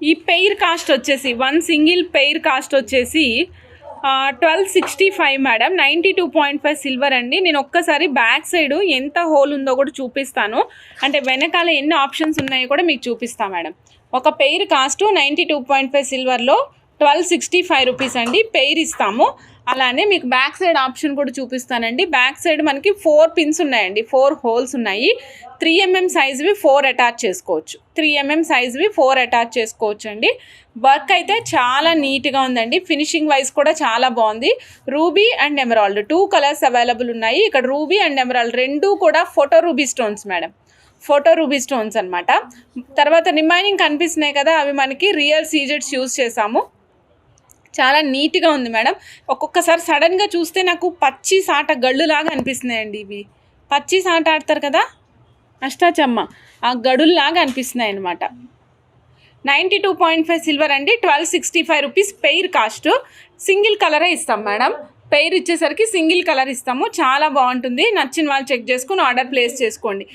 ఈ pair cost వచ్చేసి one single pair cost వచ్చేసి 1265 మేడం. 92.5 సిల్వర్ అండి. నేను ఒక్కసారి బ్యాక్ సైడ్ ఎంత హోల్ ఉందో కూడా చూపిస్తాను, అంటే వెనకాల ఎన్ని ఆప్షన్స్ ఉన్నాయో కూడా మీకు చూపిస్తాను మేడం. ఒక పెయిర్ కాస్ట్ 92.5 సిల్వర్లో 1265 రూపీస్ అండి. పెయిర్ ఇస్తాము. అలానే మీకు బ్యాక్ సైడ్ ఆప్షన్ కూడా చూపిస్తానండి. బ్యాక్ సైడ్ మనకి 4 పిన్స్ ఉన్నాయండి, 4 హోల్స్ ఉన్నాయి. 3mm సైజ్వి 4 అటాచ్ చేసుకోవచ్చు. 3mm సైజ్వి 4 అటాచ్ చేసుకోవచ్చు అండి. వర్క్ అయితే చాలా నీట్గా ఉందండి. ఫినిషింగ్ వైజ్ కూడా చాలా బాగుంది. Ruby and emerald 2 colours available ఉన్నాయి. ఇక్కడ రూబీ అండ్ ఎమరాల్డ్ రెండు కూడా photo ruby stones madam, photo ruby stones అనమాట. తర్వాత రిమైనింగ్ కనిపిస్తున్నాయి కదా, అవి మనకి రియల్ సీజెడ్స్ యూజ్ చేసాము. చాలా నీట్గా ఉంది మేడం. ఒక్కొక్కసారి సడన్గా చూస్తే నాకు పచ్చి సాట గళ్ళులాగా అనిపిస్తున్నాయండి. ఇవి పచ్చి సాట ఆడతారు కదా అష్టాచమ్మ, ఆ గడుల్లాగా అనిపిస్తున్నాయి అనమాట. 92.5 సిల్వర్ అండి. 1265 రూపీస్ పెయిర్ కాస్ట్. సింగిల్ కలరే ఇస్తాం మేడం. పెయిర్ ఇచ్చేసరికి సింగిల్ కలర్ ఇస్తాము. చాలా బాగుంటుంది. నచ్చిన వాళ్ళు చెక్ చేసుకుని ఆర్డర్ ప్లేస్ చేసుకోండి.